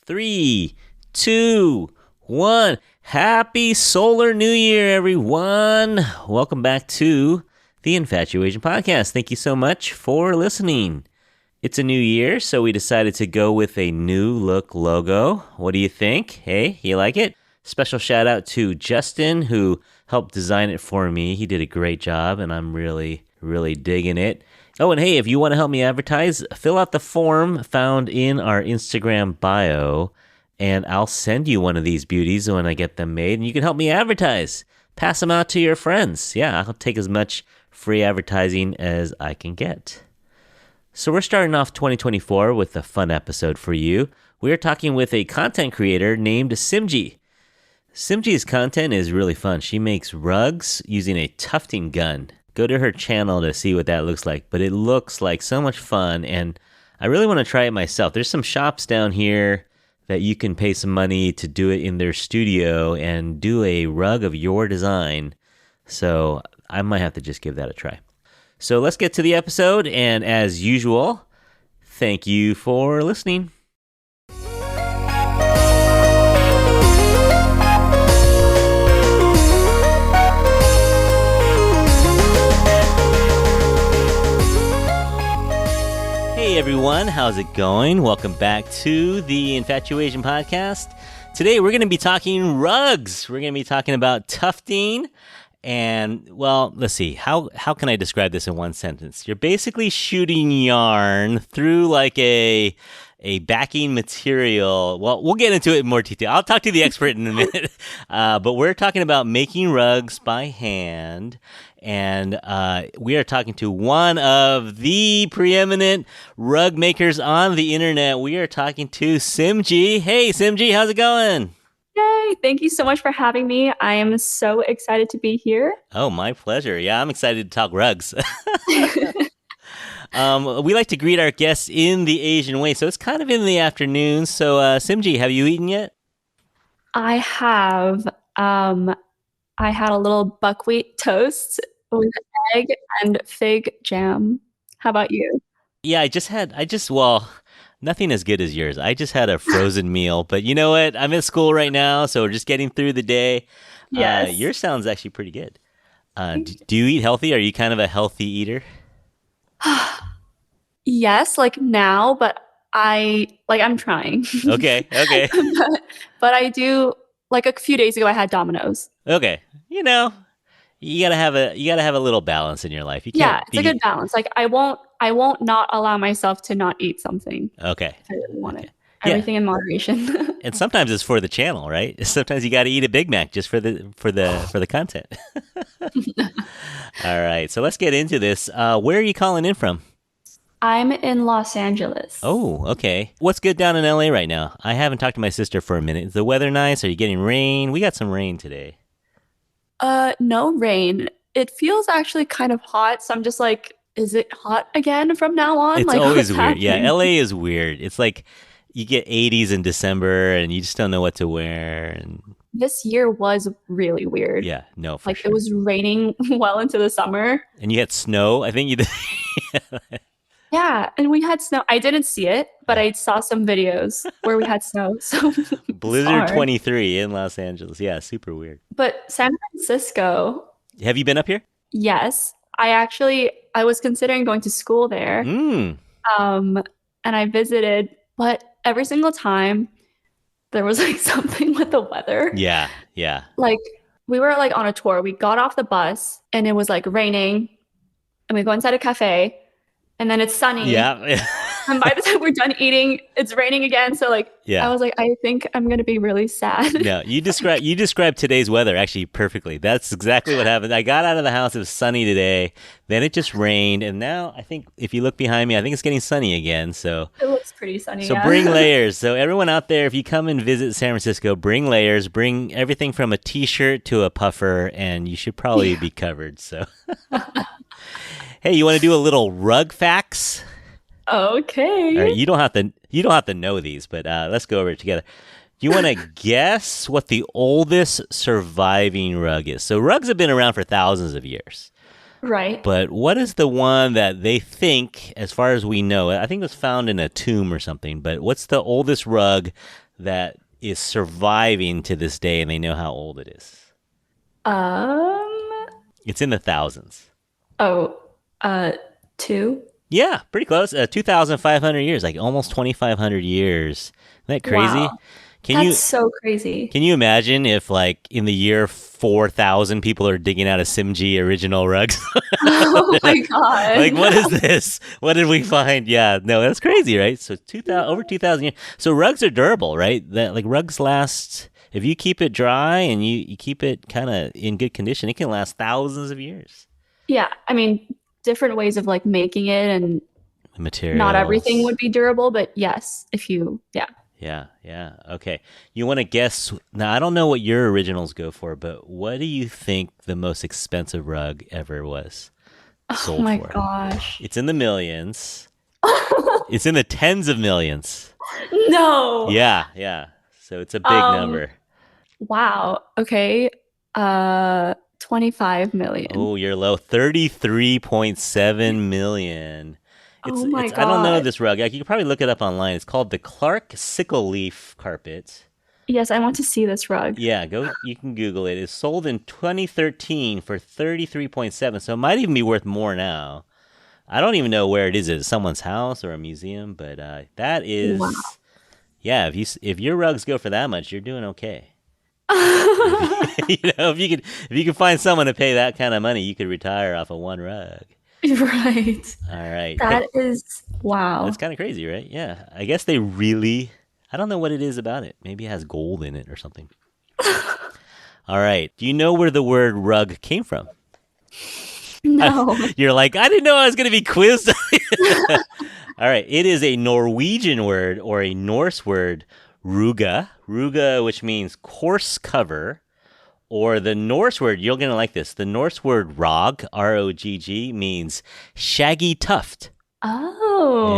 Three, two, one. Happy Solar New Year, everyone. Welcome back to the Infatuasian podcast. Thank you so much for listening. It's a new year, so we decided to go with a new look logo. What do you think? Hey, you like it? Special shout out to Justin, who helped design it for me. He did a great job, and I'm really digging it. Oh, and hey, if you want to help me advertise, fill out the form found in our Instagram bio, and I'll send you one of these beauties when I get them made, and you can help me advertise. Pass them out to your friends. Yeah, I'll take as much free advertising as I can get. So we're starting off 2024 with a fun episode for you. We're talking with a content creator named Simji. Simji's content is really fun. She makes rugs using a tufting gun. Go to her channel to see what that looks like, but it looks like so much fun, and I really want to try it myself. There's some shops down here that you can pay some money to do it in their studio and do a rug of your design, so I might have to just give that a try. So let's get to the episode, and as usual, thank you for listening. Hey everyone, how's it going? Welcome back to the Infatuasian podcast. Today we're going to be talking rugs. We're going to be talking about tufting. And, well, let's see. How can I describe this in one sentence? You're basically shooting yarn through like a backing material. Well, we'll get into it in more detail. I'll talk to the expert in a minute. But we're talking about making rugs by hand. And we are talking to one of the preeminent rug makers on the internet. We are talking to Simji. Hey, Simji, how's it going? Yay! Thank you so much for having me. I am so excited to be here. Oh, my pleasure. Yeah, I'm excited to talk rugs. We like to greet our guests in the Asian way, so it's kind of in the afternoon. So, Simji, have you eaten yet? I have. I had a little buckwheat toast with egg and fig jam. How about you? Yeah, well, nothing as good as yours. I just had a frozen meal, but you know what? I'm at school right now, so we're just getting through the day. Yes. Yours sounds actually pretty good. Do you eat healthy? Are you kind of a healthy eater? Yes, like now, but I'm trying. Okay. But I do, like a few days ago I had Domino's. Okay. You gotta have a little balance in your life. You Yeah, can't it's a good balance. Like I won't not allow myself to not eat something Okay. if I really want it. Yeah. Everything in moderation. And sometimes it's for the channel, right? Sometimes you got to eat a Big Mac just for the content. All right, so let's get into this. Where are you calling in from? I'm in Los Angeles. Oh, okay. What's good down in LA right now? I haven't talked to my sister for a minute. Is the weather nice? Are you getting rain? We got some rain today. No rain. It feels actually kind of hot, so I'm just like, is it hot again from now on? It's Like, always what's weird. Yeah, happening? LA is weird. It's like you get 80s in December and you just don't know what to wear. And This year was really weird. yeah, no, for Like, sure. it was raining well into the summer. And you had snow. I think you did. Yeah, and we had snow. I didn't see it, but I saw some videos where we had snow. So Blizzard bizarre. 23 in Los Angeles. Yeah, super weird. But San Francisco, Have you been up here? yes. I was considering going to school there. Mm. Um, and I visited, but every single time there was like something with the weather. Yeah. Like we were like on a tour. We got off the bus and it was like raining and we go inside a cafe and then it's sunny. Yeah. And by the time we're done eating, it's raining again. So like Yeah. I was like, I think I'm gonna be really sad. No, you described today's weather actually perfectly. That's exactly what happened. I got out of the house, it was sunny today, then it just rained, and now I think if you look behind me, I think it's getting sunny again. So It looks pretty sunny, so yeah. bring layers. So everyone out there, if you come and visit San Francisco, bring layers, bring everything from a t-shirt to a puffer, and you should probably be covered. So hey, you want to do a little rug facts? Okay. All right, you don't have to know these, but let's go over it together. Do you want to guess what the oldest surviving rug is? So rugs have been around for thousands of years. Right. But what is the one that they think, as far as we know, I think it was found in a tomb or something, but what's the oldest rug that is surviving to this day, and they know how old it is? Um, It's in the thousands. oh, uh, two. Yeah, pretty close. 2,500 years, like almost 2,500 years. Isn't that crazy? Wow, Can that's you so crazy. can you imagine if like in the year 4,000 people are digging out of Simji original rugs? Oh my Like, what is God. this? What did we find? Yeah, no, that's crazy, right? So over 2,000 years. So rugs are durable, right? That like rugs last. If you keep it dry and you keep it kind of in good condition, it can last thousands of years. Yeah, I mean, different ways of like making it, and The not everything materials. would be durable, but yes, if you, yeah. Yeah, yeah. Okay. You want to guess? Now, I don't know what your originals go for, but what do you think the most expensive rug ever was Oh sold my for? gosh. It's in the millions. It's in the tens of millions. No. Yeah, yeah. So it's a big Um, number. wow. Okay. 25 million. Oh, you're low. 33.7 million. Oh my It's I don't know God. this rug. Like, you can probably look it up online. It's called the Clark Sickle Leaf carpet. Yes, I want to see this rug. Yeah, go you can Google it. It's sold in 2013 for 33.7, so it might even be worth more now. I don't even know where it is. Is it someone's house or a museum? But that Wow. is yeah, if your rugs go for that much, you're doing okay. If if you can find someone to pay that kind of money, you could retire off of one rug. Right. All right. That is That's wow. kind of crazy, right? Yeah. I guess they really I don't know what it is about it. Maybe it has gold in it or something. All right. Do you know where the word rug came from? No. You're like, I didn't know I was going to be quizzed. All right. It is a Norwegian word or a Norse word, ruga. Ruga, which means coarse cover. Or the Norse word, you're going to like this. The Norse word rog, ROGG, means shaggy tuft. Oh,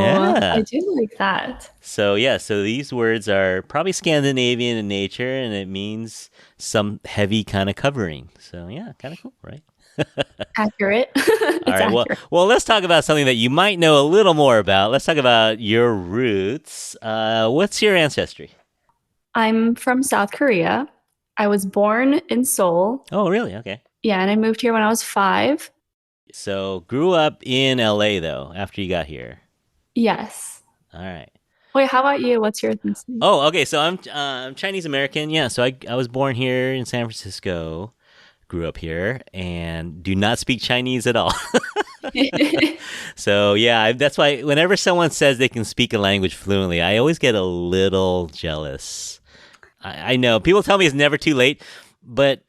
I Yeah. do like that. So, yeah, so these words are probably Scandinavian in nature and it means some heavy kind of covering. So, yeah, kind of cool, right? Accurate. All It's right. Well, accurate. let's talk about something that you might know a little more about. Let's talk about your roots. What's your ancestry? I'm from South Korea. I was born in Seoul. Oh, really? Okay. Yeah, and I moved here when I was 5. So, grew up in LA though after you got here. Yes. All right. Wait, how about you? What's your ethnicity? Oh, okay. So I'm Chinese American. Yeah. So I was born here in San Francisco, grew up here, and do not speak Chinese at all. So yeah, that's why whenever someone says they can speak a language fluently, I always get a little jealous. I know people tell me it's never too late, but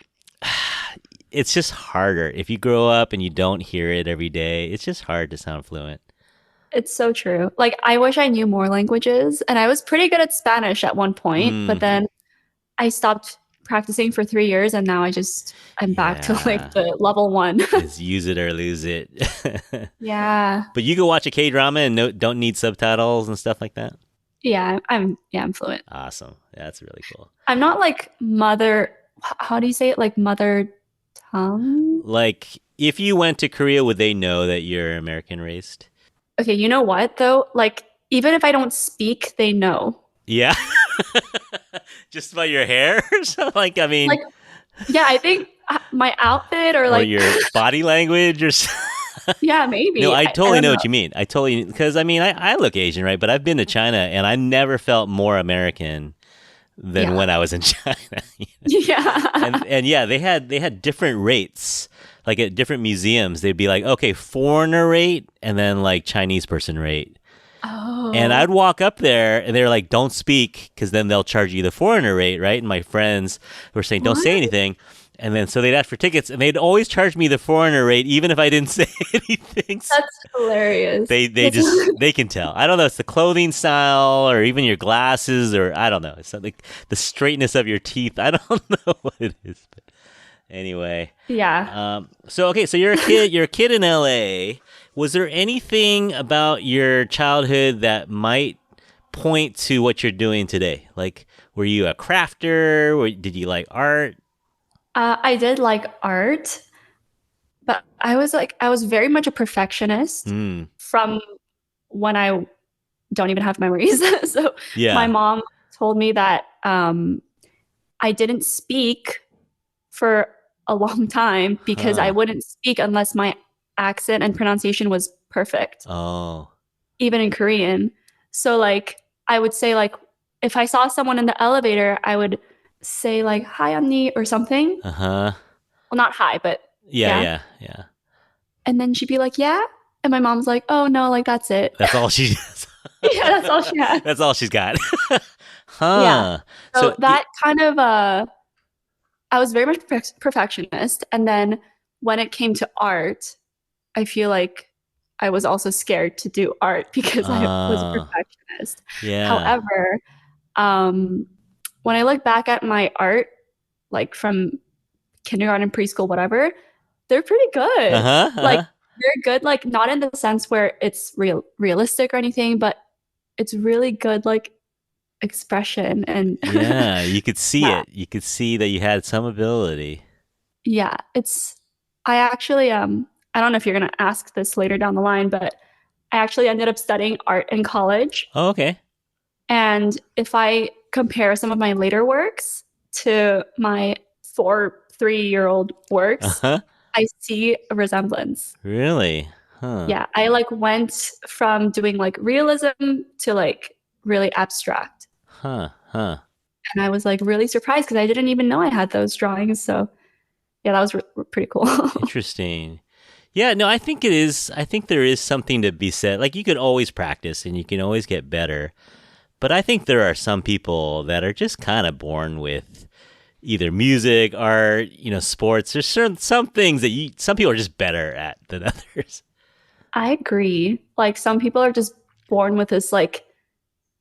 it's just harder if you grow up and you don't hear it every day. It's just hard to sound fluent. It's so true. Like, I wish I knew more languages, and I was pretty good at Spanish at one point, Mm, but then I stopped practicing for 3 years, and now I'm back to like yeah, the level 1. it's use it or lose it. Yeah. But you can watch a K drama and don't need subtitles and stuff like that. I'm fluent. Awesome, that's really cool. I'm not like mother, how do you say it? Like mother tongue? Like, if you went to Korea, would they know that you're American raised? Okay, you know what though? Like, even if I don't speak, they know. Yeah. Just by your hair? So, like, I mean, Like, yeah, I think my outfit or or like, your body language or yeah, No, maybe. I I totally don't know know. what you mean. I totally, because I mean, I look Asian, right? But I've been to China and I never felt more American than Yeah. when I was in China. Yeah. And yeah, they had different rates. Like at different museums, they'd be like, okay, foreigner rate and then like Chinese person rate. And Oh, I'd walk up there and they're like, don't speak because then they'll charge you the foreigner rate, right? And my friends were saying, don't say what? anything. And then so they'd ask for tickets and they'd always charge me the foreigner rate even if I didn't say anything. So That's hilarious. they just they can tell. I don't know, it's the clothing style or even your glasses or I don't know. It's not like the straightness of your teeth. I don't know what it is. But anyway. Yeah. So okay, so you're a kid in LA. Was there anything about your childhood that might point to what you're doing today? Like, were you a crafter? Did you like art? I did like art, but I was very much a perfectionist Hmm. from when I don't even have memories. So my Yeah. mom told me that I didn't speak for a long time because I Huh. wouldn't speak unless my accent and pronunciation was perfect, Oh. even in Korean. So like I would say like if I saw someone in the elevator, I would say like hi 언니 or something. Uh-huh. Well, not hi, but Yeah, yeah. yeah, yeah. And then she'd be like, yeah. And my mom's like, oh no, like that's it. That's all she Yeah, that's all she had. That's all she's got. Yeah. Huh. So So that kind of I was very much perfectionist. And then when it came to art, I feel like I was also scared to do art because I was a uh perfectionist. yeah. However, um, when I look back at my art, like from kindergarten, preschool, whatever, they're pretty good. Uh-huh. Like Uh-huh. they're good, like not in the sense where it's realistic or anything, but it's really good, like expression and Yeah, you could see yeah, it. You could see that you had some ability. yeah. It's I actually I don't know if you're gonna ask this later down the line, but I actually ended up studying art in college. Oh, okay. And if I compare some of my later works to my 3-year-old works, Uh-huh. I see a resemblance. Really? Huh. Yeah, I like went from doing like realism to like really abstract. Huh. Huh. And I was like really surprised because I didn't even know I had those drawings. So yeah, that was pretty cool. Interesting. Yeah, no, I think it is. I think there is something to be said. Like you can always practice and you can always get better. But I think there are some people that are just kind of born with either music, art, sports. There's some things that some people are just better at than others. I agree. Like some people are just born with this like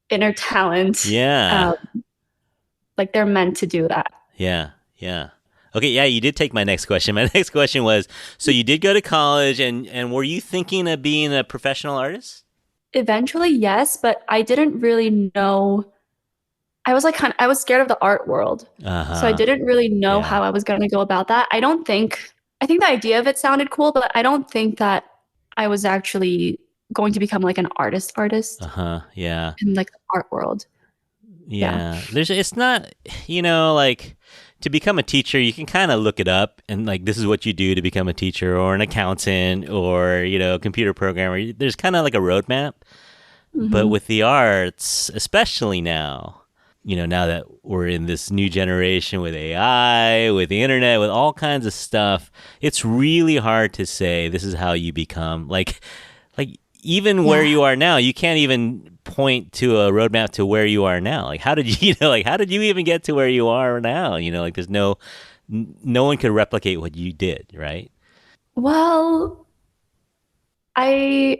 inner talent. Yeah. Like they're meant to do that. Yeah. Yeah. Okay, yeah, you did take my next question. My next question was, so you did go to college and were you thinking of being a professional artist? Eventually, yes, but I didn't really know. I was like I was scared of the art world. So I Uh-huh. didn't really know Yeah. how I was going to go about that. I think the idea of it sounded cool, but I don't think that I was actually going to become like an artist Uh-huh. Yeah. in like the art world. Yeah. Yeah. It's not, like to become a teacher, you can kind of look it up and like this is what you do to become a teacher or an accountant or, a computer programmer. There's kind of like a roadmap. But Hmm. with the arts, especially now, now that we're in this new generation with AI, with the internet, with all kinds of stuff, it's really hard to say this is how you become like even where Yeah. you are now, you can't even point to a roadmap to where you are now. Like how did you, like how did you even get to where you are now? Like there's no one could replicate what you did, right? Well, I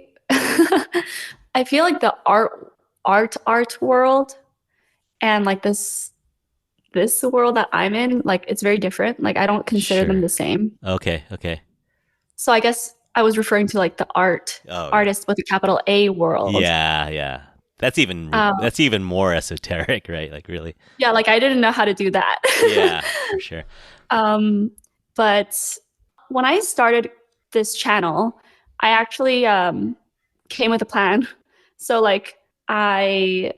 I feel like the art world and like this world that I'm in, like it's very different. Like I don't consider them Sure. the same. Okay. Okay. So I guess I was referring to like the Oh yeah. artist with a capital A world. Yeah. Yeah. Um, That's even more esoteric, right? Like really. yeah, like I didn't know how to do that. Yeah, for sure. um, but when I started this channel, I actually came with a plan. So like I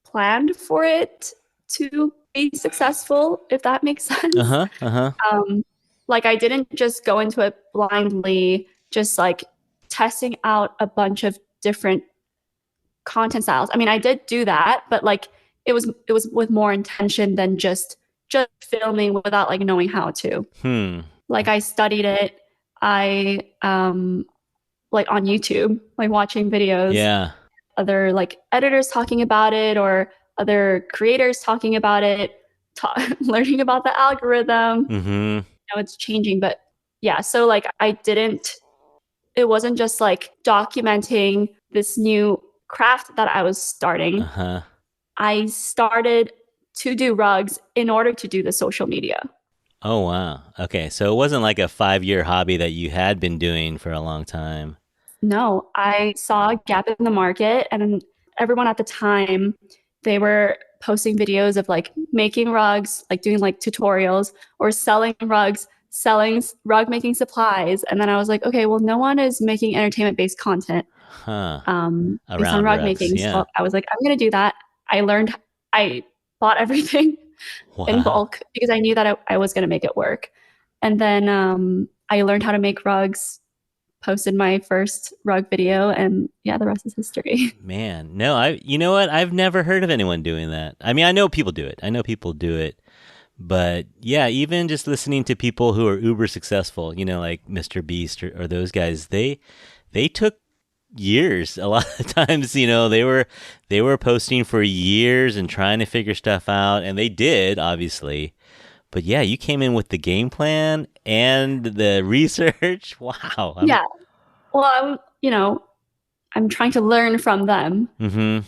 planned for it to be successful, if that makes sense. Uh-huh. Uh-huh. Um, like I didn't just go into it blindly, just like testing out a bunch of different content styles. I mean, I did do that, but like it was with more intention than just filming without like knowing how to. Hmm. Like I studied it. I like on YouTube, like watching videos, Yeah. other like editors talking about it or other creators talking about it, learning about the algorithm. Mm-hmm. It's changing, but yeah, so like it wasn't just like documenting this new craft that I was starting. Uh-huh. I started to do rugs in order to do the social media. Oh wow. Okay. So it wasn't like a 5-year hobby that you had been doing for a long time. No, I saw a gap in the market, and everyone at the time, they were posting videos of like making rugs, like doing like tutorials or selling rugs, selling rug making supplies. And then I was like, okay, well, no one is making entertainment based content Huh. based on Around rug rugs. making. Yeah. So I was like, I'm going to do that. I bought everything in Wow. bulk because I knew that I was going to make it work. And then I learned how to make rugs, posted my first rug video, and yeah, the rest is history. Man, no, you know what? I've never heard of anyone doing that. I mean, I know people do it. But yeah, even just listening to people who are uber successful, like Mr. Beast or those guys, they took years. A lot of times, they were posting for years and trying to figure stuff out, and they did, obviously. But yeah, you came in with the game plan and the research. Wow. Yeah. Well, I'm trying to learn from them. Mm-hmm.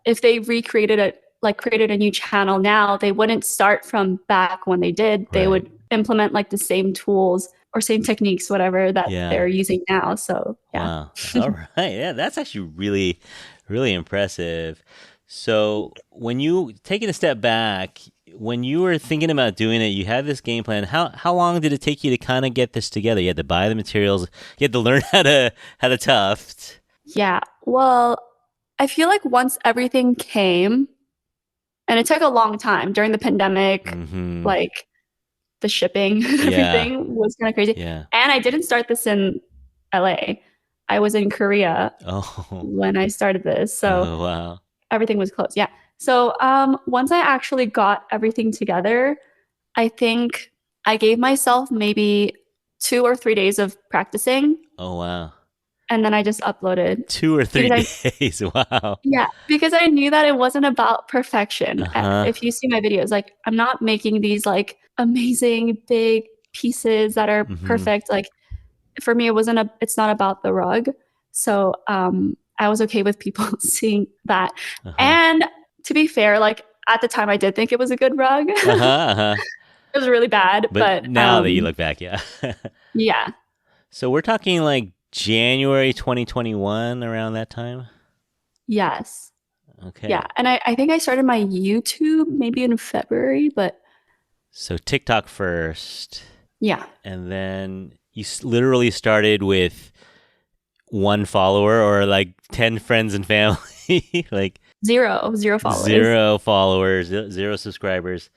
If they created a new channel now, they wouldn't start from back when they did. They Right. would implement like the same tools or same techniques, whatever that Yeah. they're using now. So yeah. Wow. All right. Yeah, that's actually really, really impressive. So when you taking a step back, when you were thinking about doing it, you had this game plan. How long did it take you to kind of get this together? You had to buy the materials. You had to learn how to tuft. Yeah. Well, I feel like once everything came, and it took a long time during the pandemic, Mm-hmm. like the shipping, everything was kind of crazy. Yeah. And I didn't start this in LA. I was in Korea Oh. when I started this. So Oh, wow. everything was closed. Yeah. So once I actually got everything together, I think I gave myself maybe 2 or 3 days of practicing. Oh, wow. And then I just uploaded. 2 or 3 days. Wow. Yeah, because I knew that it wasn't about perfection. Uh-huh. If you see my videos, like I'm not making these like amazing big pieces that are perfect. Like for me, it's not about the rug. So I was okay with people seeing that. And to be fair, like at the time I did think it was a good rug. It was really bad. But now that you look back, yeah. Yeah. So we're talking like January 2021, around that time? Yes. Okay. Yeah. And I think I started my YouTube maybe in February, but. So TikTok first. Yeah. And then you literally started with 1 follower or like 10 friends and family? Like zero followers. 0 followers, 0 subscribers.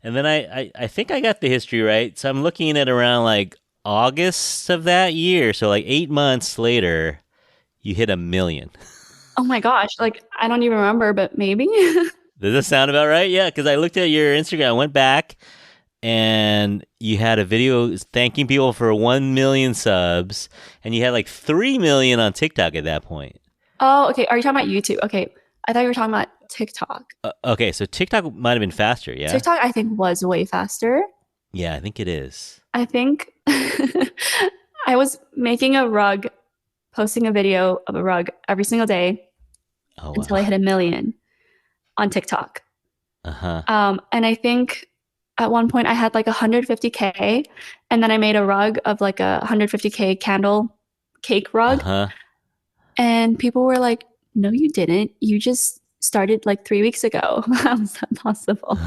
And then I think I got the history right. So I'm looking at around like August of that year. So like 8 months later, you hit 1 million. Oh my gosh. Like, I don't even remember, but maybe. Does that sound about right? Yeah, because I looked at your Instagram, went back, and you had a video thanking people for 1 million subs, and you had like 3 million on TikTok at that point. Oh, okay. Are you talking about YouTube? Okay. I thought you were talking about TikTok. Okay, so TikTok might have been faster, yeah? TikTok, I think, was way faster. Yeah, I think it is. I think I was making a rug, posting a video of a rug every single day until I hit 1 million on TikTok. And I think at one point I had like 150K, and then I made a rug of like a 150K candle cake rug. And people were like, no, you didn't. You just started like 3 weeks ago. How is that possible?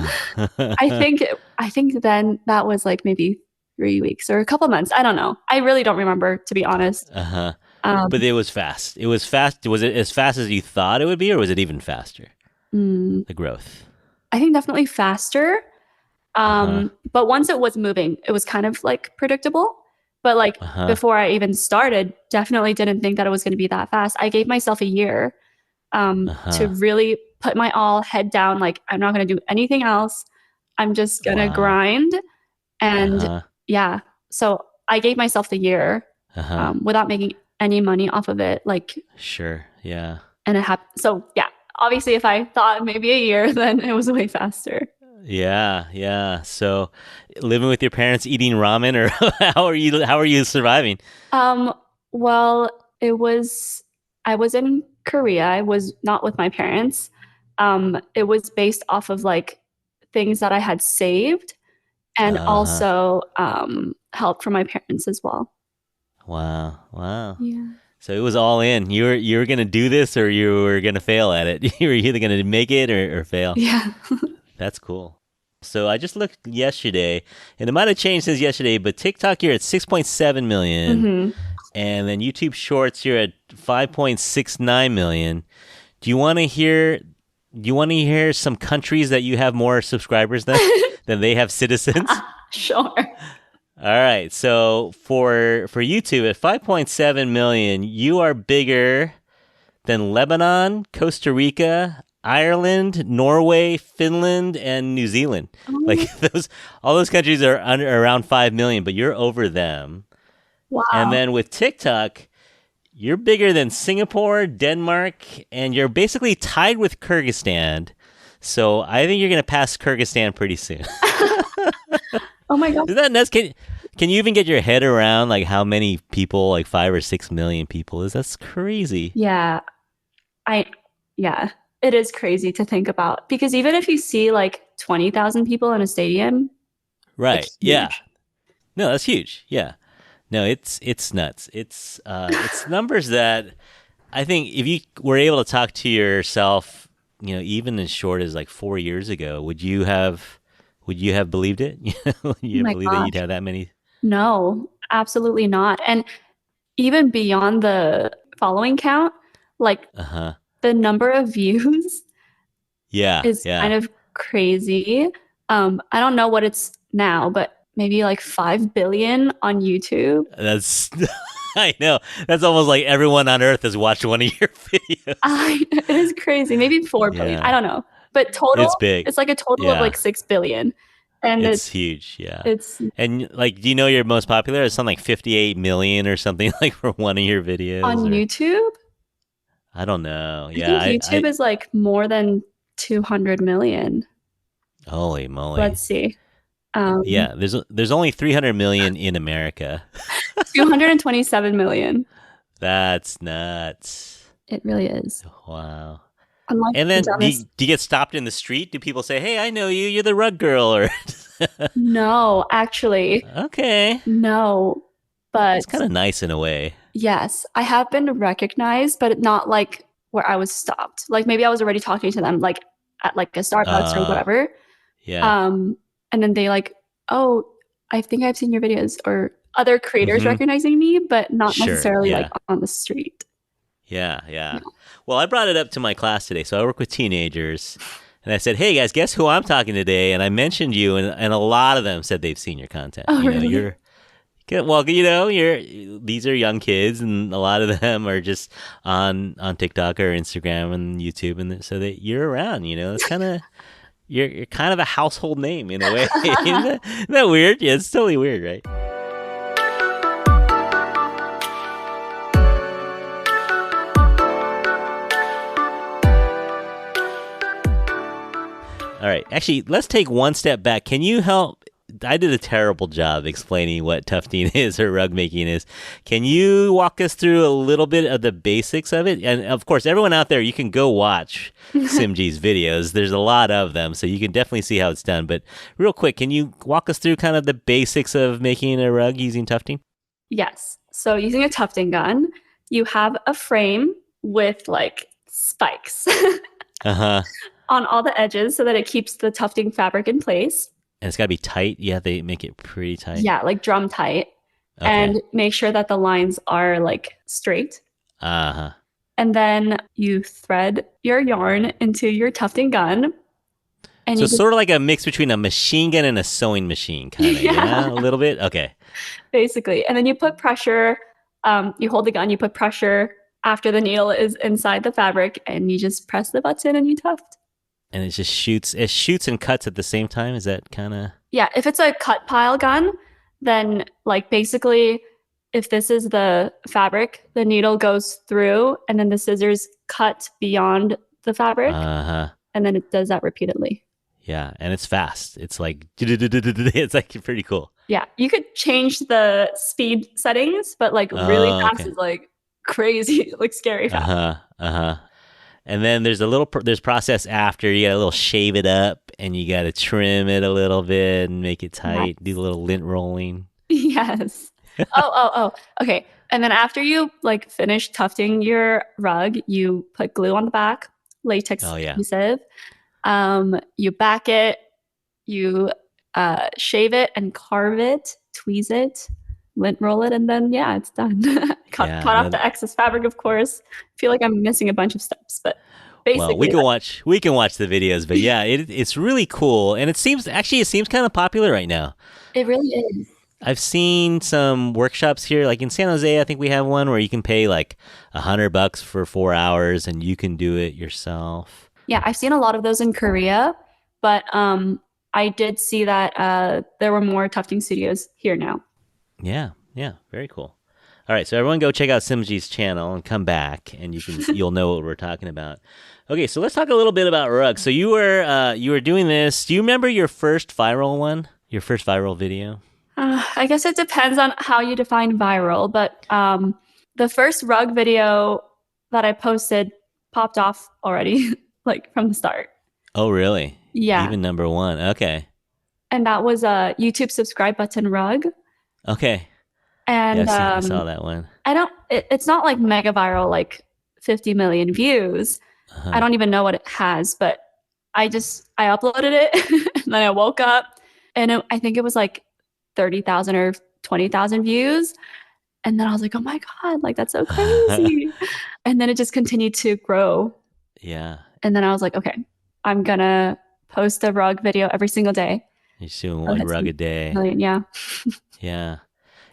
I think then that was like maybe 3 weeks or a couple months. I don't know. I really don't remember, to be honest. But it was fast. It was fast. Was it as fast as you thought it would be, or was it even faster? The growth. I think definitely faster. But once it was moving, it was kind of like predictable. But like before I even started, definitely didn't think that it was going to be that fast. I gave myself a year to really put my all head down. Like, I'm not going to do anything else. I'm just going to grind. And yeah, so I gave myself the year without making any money off of it. Like, sure. Yeah. And it happened. So yeah, obviously if I thought maybe a year, then it was way faster. Yeah. So living with your parents, eating ramen, or how are you surviving? Well, I was in Korea. I was not with my parents. It was based off of like things that I had saved, and also help from my parents as well. Wow. Yeah. So it was all in. You were gonna do this, or you were gonna fail at it. You were either gonna make it or fail. Yeah. That's cool. So I just looked yesterday, and it might have changed since yesterday, but TikTok, you're at 6.7 million. And then YouTube Shorts, you're at 5.69 million. Do you want to hear you want to hear some countries that you have more subscribers than they have citizens? Sure. All right. So for YouTube at 5.7 million, you are bigger than Lebanon, Costa Rica, Ireland, Norway, Finland, and New Zealand. Oh, Like all those countries are around 5 million, but you're over them. And wow. then with TikTok, you're bigger than Singapore, Denmark, and you're basically tied with Kyrgyzstan. So I think you're going to pass Kyrgyzstan pretty soon. Oh my gosh. Is that nuts? Can you even get your head around like how many people, like 5 or 6 million people is? That's crazy. Yeah. I yeah. It is crazy to think about because even if you see like 20,000 people in a stadium, like Right. Yeah. huge. No, that's huge. Yeah. No, it's nuts. It's numbers that I think if you were able to talk to yourself, even as short as like 4 years ago, would you have believed it? Would Oh you have my believed that you'd gosh. have that many? No, absolutely not. And even beyond the following count, like Uh huh. the number of views Yeah. is kind Yeah. of crazy. I don't know what it's now, but maybe like 5 billion on YouTube. That's I know. That's almost like everyone on Earth has watched one of your videos. It is crazy. Maybe 4 billion. I Yeah. don't know. But total, It's big. it's like a total of like Yeah. 6 billion. And It's huge. Yeah. it's And like, do you know your most popular? It's something like 58 million or something like for one of your videos, on or YouTube. I don't know. I Yeah. think YouTube is like more than 200 million. Holy moly. Let's see. Um, Yeah. There's only 300 million in America. 227 million. That's nuts. It really is. Wow. I'm like And the then dumbest. do you get stopped in the street? Do people say, "Hey, I know you. You're the rug girl," or No, actually, okay, no. But that's kind of nice in a way. yes, I have been recognized, but not like where I was stopped. Like maybe I was already talking to them, like at like a Starbucks or Uh, whatever. yeah. Um, and then they like, oh, I think I've seen your videos, or other creators Mm-hmm. recognizing me, but not Sure. necessarily like Yeah. on the street. Yeah. Yeah. Well, I brought it up to my class today. So I work with teenagers. And I said, "Hey guys, guess who I'm talking today?" And I mentioned you, and a lot of them said they've seen your content. Oh, really? Well, these are young kids, and a lot of them are just on TikTok or Instagram and YouTube, and so that you're around. It's kind of you're kind of a household name in a way. Isn't that weird? Yeah, it's totally weird, right? All right. Actually, let's take one step back. Can you help? I did a terrible job explaining what tufting is or rug making is. Can you walk us through a little bit of the basics of it? And of course, everyone out there, you can go watch Simji's videos. There's a lot of them, so you can definitely see how it's done. But real quick, can you walk us through kind of the basics of making a rug using tufting? Yes. So using a tufting gun, you have a frame with like spikes Uh huh. on all the edges so that it keeps the tufting fabric in place. And it's got to be tight. You have to make it pretty tight. Yeah, like drum tight. Okay. And make sure that the lines are like straight. Uh huh. And then you thread your yarn into your tufting gun. And So you it's just sort of like a mix between a machine gun and a sewing machine, kind of. yeah, Yeah, a little bit. Okay. basically. And then you put pressure, you hold the gun, you put pressure after the needle is inside the fabric, and you just press the button and you tuft. And it just shoots. It shoots and cuts at the same time. Is that kind of? Yeah, if it's a cut pile gun, then like basically if this is the fabric, the needle goes through and then the scissors cut beyond the fabric Uh huh. and then it does that repeatedly. Yeah, and it's fast. It's like it's like pretty cool. Yeah, you could change the speed settings, but like really Oh, fast okay. is like crazy, like scary Uh fast. huh. Uh huh. And then there's there's process after. You got a little shave it up, and you got to trim it a little bit and make it tight. Do a Nice. little lint rolling. Yes. Oh. Okay. And then after you like finish tufting your rug, you put glue on the back, latex Oh yeah. adhesive. You back it, you shave it and carve it, tweeze it, lint roll it, and then yeah, it's done. cut Yeah. off the excess fabric, of course. I feel like I'm missing a bunch of steps, but Well, we Basically, can watch the videos, but yeah, it's really cool, and it seems kind of popular right now. it really is. I've seen some workshops here, like in San Jose. I think we have one where you can pay like $100 for 4 hours, and you can do it yourself. Yeah, I've seen a lot of those in Korea, but I did see that there were more tufting studios here now. Yeah, yeah, very cool. All right, so everyone go check out Simji's channel and come back, and you'll know what we're talking about. Okay, so let's talk a little bit about rugs. So you were doing this. Do you remember your first viral one? Your first viral video? I guess it depends on how you define viral, but the first rug video that I posted popped off already, like from the start. Oh, really? Yeah. Even number one. Okay. And that was a YouTube subscribe button rug. Okay. Yeah, And I saw that one. it's not like mega viral, like 50 million views. I Uh-huh. don't even know what it has, but I uploaded it and then I woke up and I think it was like 30,000 or 20,000 views. And then I was like, oh my God, like that's so crazy. And then it just continued to grow. Yeah. And then I was like, okay, I'm gonna post a rug video every single day. You're doing I'll one hit rug some a day. million, yeah. Yeah.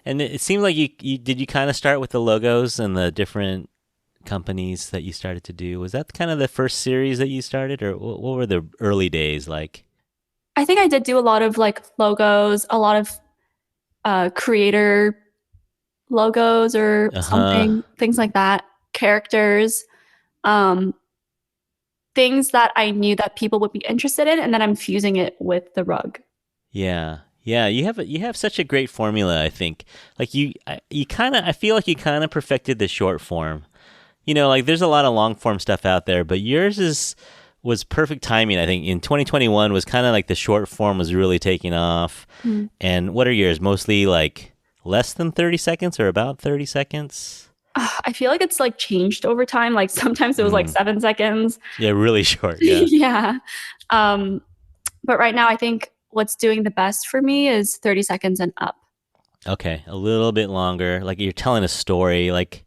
And it seemed like you kind of start with the logos and the different companies that you started to do. Was that kind of the first series that you started, or what were the early days like? I think I did do a lot of like logos, a lot of creator logos or Uh-huh. something, things like that, characters, um, things that I knew that people would be interested in, and then I'm fusing it with the rug. Yeah. Yeah, you have such a great formula, I think. Like you kind of I feel like you kind of perfected the short form. Like there's a lot of long form stuff out there, but yours is was perfect timing. I think in 2021 was kind of like the short form was really taking off. Mm. And what are yours? Mostly like less than 30 seconds or about 30 seconds? I feel like it's like changed over time. Like sometimes it was like Mm. 7 seconds. Yeah, really short. Yeah. Yeah. Um, but right now, I think what's doing the best for me is 30 seconds and up. Okay, a little bit longer. Like you're telling a story. Like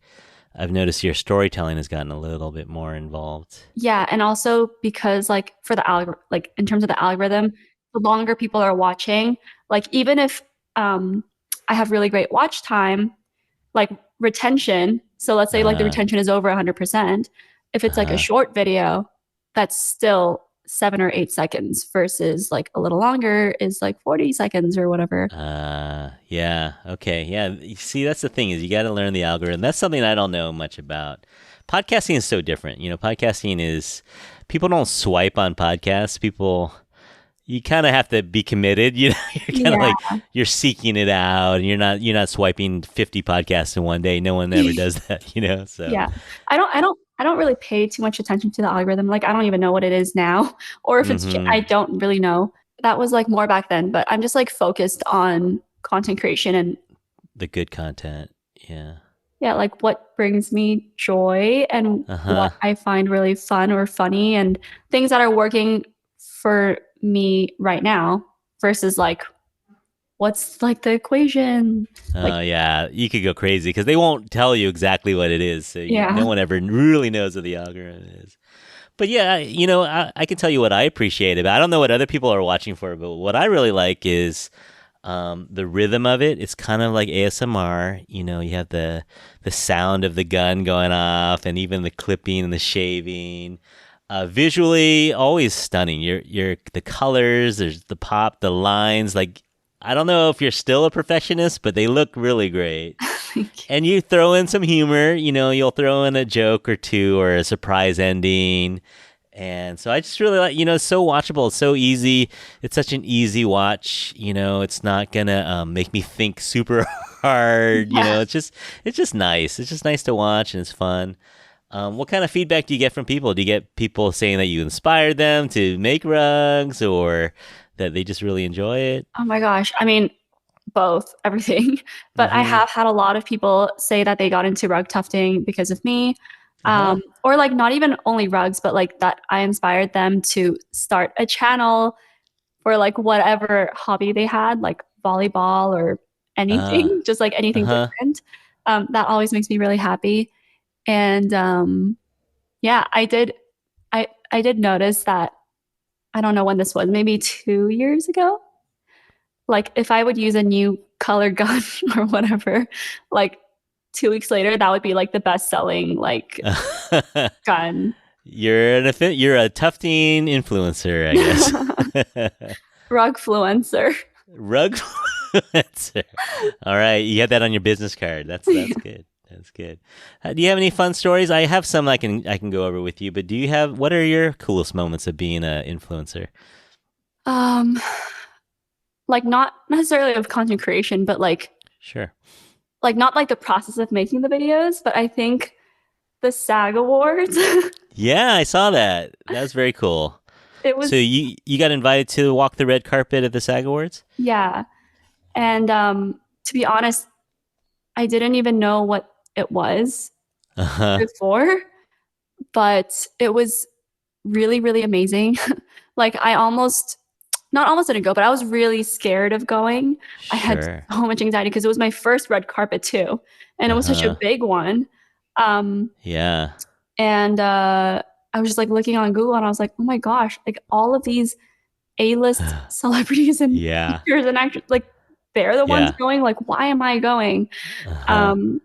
I've noticed your storytelling has gotten a little bit more involved. Yeah, and also because like for the like in terms of the algorithm, the longer people are watching, like even if I have really great watch time, like retention, so let's say like the Uh, retention is over 100%, if it's like a uh, short video, that's still 7 or 8 seconds versus like a little longer is like 40 seconds or whatever. yeah. Okay. Yeah. You see, that's the thing is you got to learn the algorithm. That's something I don't know much about. Podcasting is so different. Podcasting is people don't swipe on podcasts. You kind of have to be committed. You're kind of Yeah. like you're seeking it out, and you're not swiping 50 podcasts in one day. No one ever does that. So Yeah. I don't really pay too much attention to the algorithm. Like I don't even know what it is now or if I hmm don't really know. That was like more back then, but I'm just like focused on content creation and the good content. Yeah. yeah, like what brings me joy and Uh huh. what I find really fun or funny and things that are working for me right now versus like what's like the equation? Like Yeah, you could go crazy because they won't tell you exactly what it is. So yeah. no one ever really knows what the algorithm is. But yeah, I can tell you what I appreciate about it. I don't know what other people are watching for, but what I really like is the rhythm of it. It's kind of like ASMR. You have the sound of the gun going off, and even the clipping and the shaving. Visually, always stunning. The colors, there's the pop, the lines. Like I don't know if you're still a perfectionist, but they look really great. Thank you. And you throw in some humor. You'll throw in a joke or two or a surprise ending. And so I just really like, it's so watchable. It's so easy. It's such an easy watch. It's not gonna make me think super hard. Yeah. It's just nice. It's just nice to watch and it's fun. What kind of feedback do you get from people? Do you get people saying that you inspired them to make rugs or that they just really enjoy it? Oh my gosh. I mean, both, everything. But I Mm-hmm. have had a lot of people say that they got into rug tufting because of me. Uh-huh. Or like not even only rugs, but like that I inspired them to start a channel for like whatever hobby they had, like volleyball or Uh, anything, just like anything uh-huh. different. That always makes me really happy. And yeah, I I did notice that, I don't know when this was, maybe 2 years ago. Like if I would use a new color gun or whatever, like 2 weeks later, that would be like the best selling like gun. You're a tufting influencer, I guess. Rug fluencer. Rug influencer. All right, you have that on your business card. That's good. That's good. Do you have any fun stories? I have some I can go over with you, but do you have what are your coolest moments of being an influencer? Um, like not necessarily of content creation, but Sure. like not like the process of making the videos, but I think the SAG Awards. Yeah, I saw that. That was very cool. It So was, you got invited to walk the red carpet at the SAG Awards? yeah. And to be honest, I didn't even know what it was Uh-huh. before, but it was really, really amazing. Like I almost, not almost didn't go, but I was really scared of going. I had Sure. so much anxiety because it was my first red carpet too, and it was such a Uh-huh. big one. Um, Yeah. and I was just like looking on Google, and I was like, oh my gosh, like all of these A-list celebrities and Yeah. actors and actors, like they're the ones Yeah. going. Like, why am I going? Uh-huh. Um,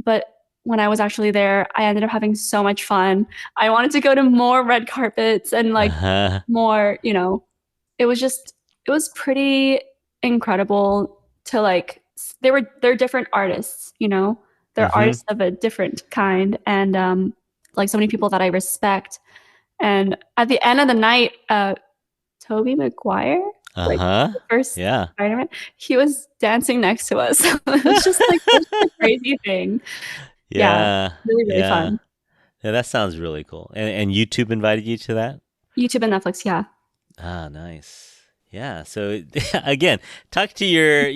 but when I was actually there, I ended up having so much fun. I wanted to go to more red carpets and like Uh-huh. more, it was just, it was pretty incredible to like, they're different artists, they're Mm-hmm. artists of a different kind. And like so many people that I respect. And at the end of the night, Toby Maguire, like Uh-huh. the first Yeah. Spider-Man, he was dancing next to us. It was just like such a crazy thing. Yeah, Yeah. really, really Yeah. fun. Yeah, that sounds really cool. And YouTube invited you to that? YouTube and Netflix, yeah. Ah, nice. Yeah. So again, talk to your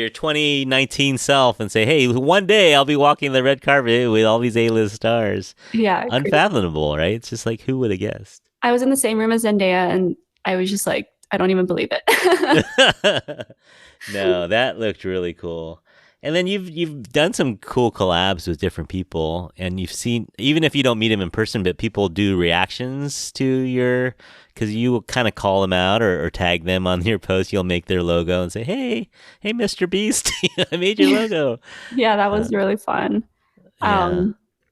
2019 self and say, "Hey, one day I'll be walking the red carpet with all these A-list stars." Yeah, crazy. Unfathomable, right? It's just like who would have guessed? I was in the same room as Zendaya and I was just like, I don't even believe it. No, that looked really cool. And then you've done some cool collabs with different people, and you've seen even if you don't meet them in person, but people do reactions to your because you will kind of call them out or tag them on your post. You'll make their logo and say, "Hey, Mr. Beast, I made your logo." Yeah, that Uh, was really fun. yeah.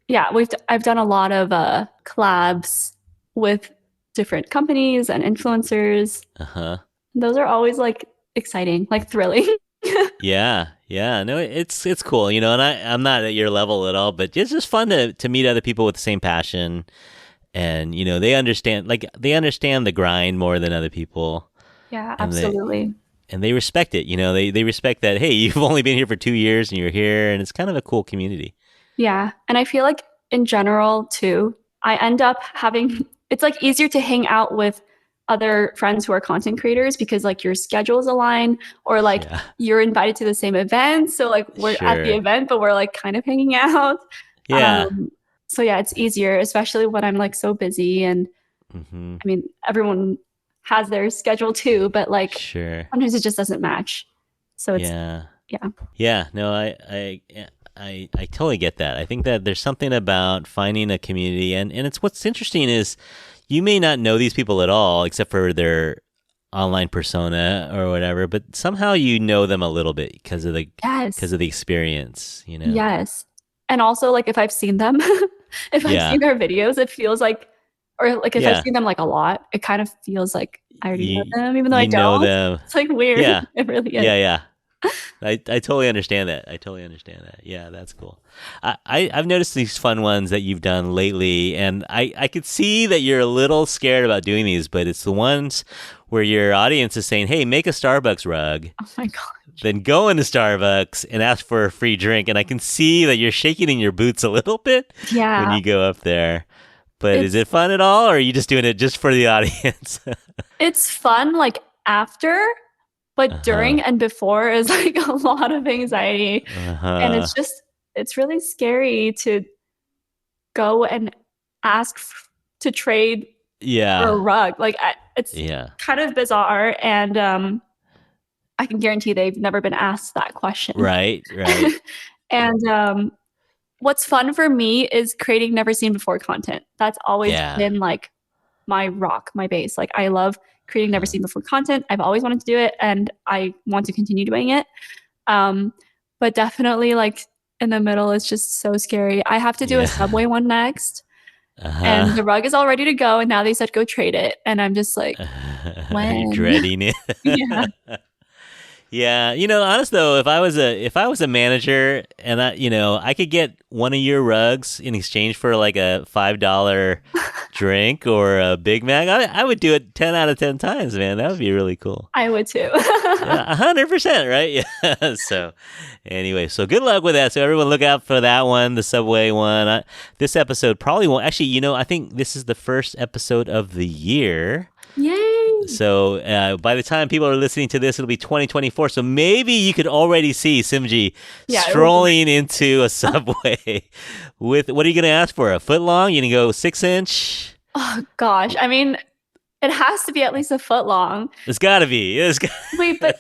Yeah, I've done a lot of collabs with different companies and influencers. Uh huh. Those are always like exciting, like thrilling. Yeah, yeah, no, it's cool, and I'm not at your level at all, but it's just fun to meet other people with the same passion, and they understand the grind more than other people, Yeah, and they absolutely. and they respect it, they respect that. Hey, you've only been here for 2 years and you're here, and it's kind of a cool community. Yeah. And I feel like in general too, I end up having it's like easier to hang out with other friends who are content creators because like your schedules align or like Yeah, you're invited to the same event. So like we're at the sure, event, but we're like kind of hanging out. yeah, Um, so yeah, it's easier, especially when I'm like so busy. And hmm, I mean, everyone has their schedule too, but like sure, sometimes it just doesn't match. So it's yeah. yeah. Yeah, no, I totally get that. I think that there's something about finding a community, and it's what's interesting is you may not know these people at all, except for their online persona or whatever, but somehow you know them a little bit because Yes. of the experience. Yes. And also, like, if I've seen them, if I've Yeah, seen their videos, it feels like, or like if I've yeah, seen them like a lot, it kind of feels like I already know you them, even though I you know don't. them. It's like weird. Yeah, It really is. yeah, yeah. I totally understand that. I totally understand that. Yeah, that's cool. I've noticed these fun ones that you've done lately, and I could see that you're a little scared about doing these, but it's the ones where your audience is saying, "Hey, make a Starbucks rug." Oh my God. Then go into Starbucks and ask for a free drink, and I can see that you're shaking in your boots a little bit when Yeah. you go up there. But is It's it fun at all, or are you just doing it just for the audience? it's fun like after, Uh but huh. during and before is like a lot of anxiety. Uh And huh. it's really scary to go and ask to trade for a Yeah. rug. Like it's Yeah. kind of bizarre, and I can guarantee they've never been asked that question. Right. Right. And what's fun for me is creating never seen before content. That's always Yeah. been like my rock, my base. Like I love creating never seen before content. I've always wanted to do it and I want to continue doing it. But definitely like in the middle is just so scary. I have to do a Subway one next. And the rug is all ready to go. And now they said go trade it. And I'm just like, when? You're dreading it. Yeah. Yeah, honest though, if I was a manager and I could get one of your rugs in exchange for like a $5 drink or a Big Mac, I would do it 10 out of 10 times, man. That would be really cool. I would too. Yeah, 100%, right? Yeah. So, anyway, so good luck with that. So everyone, look out for that one, the Subway one. This episode probably won't. Actually, I think this is the first episode of the year. Yay! So by the time people are listening to this, it'll be 2024. So maybe you could already see Simji strolling into a Subway with, what are you going to ask for? A foot long? You going to go 6-inch? Oh, gosh. I mean, it has to be at least a foot long. It's got to be. Wait, but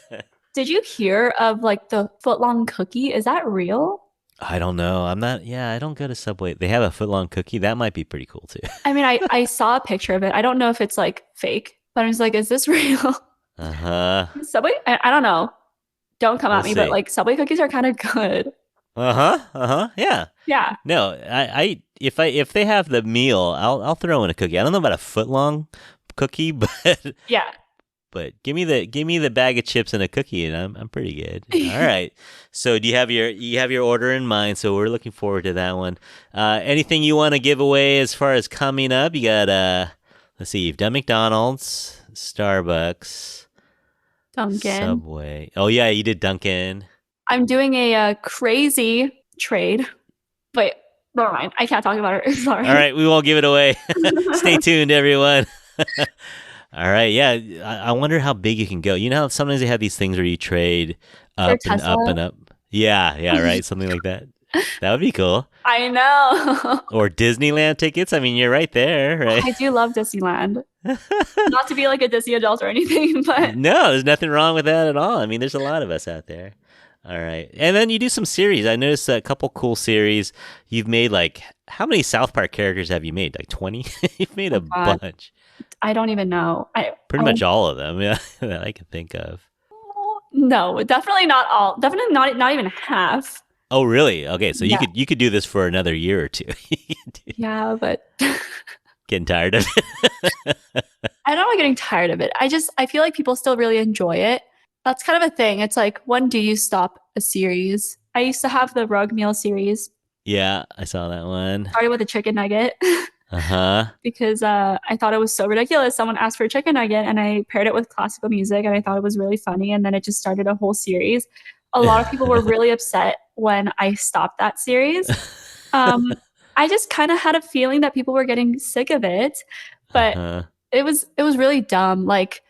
did you hear of like the foot long cookie? Is that real? I don't know. I don't go to Subway. They have a foot long cookie. That might be pretty cool too. I mean, I saw a picture of it. I don't know if it's like fake. But I'm just like, is this real? Subway? I don't know. Don't come at me, but like Subway cookies are kind of good. Yeah. Yeah. No, if they have the meal, I'll throw in a cookie. I don't know about a foot long cookie, but yeah. But give me the bag of chips and a cookie, and I'm pretty good. All right. So do you have your order in mind? So we're looking forward to that one. Anything you want to give away as far as coming up? You got let's see, you've done McDonald's, Starbucks, Dunkin', Subway. Oh yeah, you did Dunkin'. I'm doing a crazy trade, but never mind. I can't talk about it. Sorry. All right, we won't give it away. Stay tuned, everyone. All right, yeah. I wonder how big you can go. You know how sometimes they have these things where you trade up and up and up. Yeah, right. Something like that. That would be cool. I know. Or Disneyland tickets. I mean, you're right there, right? I do love Disneyland. Not to be like a Disney adult or anything, but no, there's nothing wrong with that at all. I mean, there's a lot of us out there. All right. And then you do some series. I noticed a couple cool series. You've made like, how many South Park characters have you made? Like 20? You've made a bunch. I don't even know. Pretty much all of them, yeah, that I can think of. No, definitely not all. Definitely not even half. Oh, really? Okay, so you could do this for another year or two. Yeah, but getting tired of it. I don't know, getting tired of it. I feel like people still really enjoy it. That's kind of a thing. It's like, when do you stop a series? I used to have the Rug Meal series. Yeah, I saw that one. Started with a chicken nugget. Because I thought it was so ridiculous. Someone asked for a chicken nugget and I paired it with classical music and I thought it was really funny, and then it just started a whole series. A lot of people were really upset when I stopped that series. I just kind of had a feeling that people were getting sick of it, but it was really dumb. Like,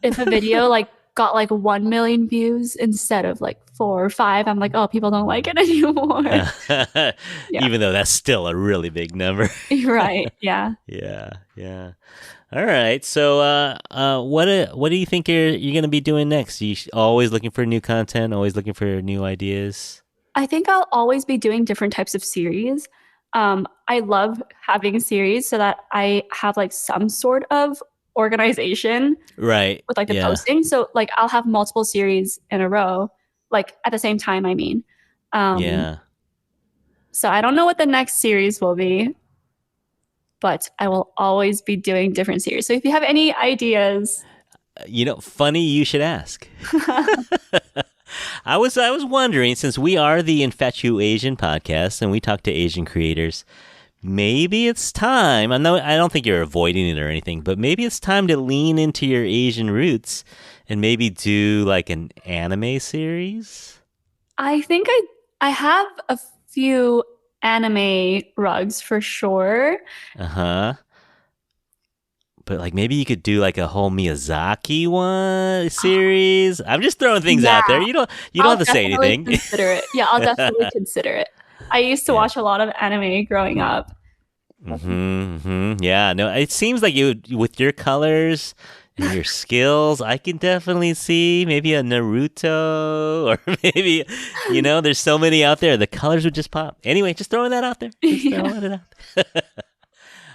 if a video like got like 1 million views instead of like 4 or 5, I'm like, oh, people don't like it anymore. Yeah. Even though that's still a really big number. Right. Yeah. Yeah. All right. So, what do you think you're going to be doing next? You always looking for new content, always looking for new ideas? I think I'll always be doing different types of series. I love having a series so that I have like some sort of organization, right, with like the posting. So like I'll have multiple series in a row, like at the same time, I mean. So I don't know what the next series will be, but I will always be doing different series. So if you have any ideas, funny you should ask. I was wondering, since we are the Infatuasian podcast and we talk to Asian creators, maybe it's time. I don't think you're avoiding it or anything, but maybe it's time to lean into your Asian roots and maybe do like an anime series. I think I have a few anime rugs for sure. But like maybe you could do like a whole Miyazaki one series. I'm just throwing things out there. You don't have to say anything. Consider it. Yeah, I'll definitely consider it. I used to watch a lot of anime growing up. Yeah, no, it seems like you, with your colors and your skills, I can definitely see maybe a Naruto, or maybe, there's so many out there. The colors would just pop. Anyway, just throwing that out there. Throwing it out there.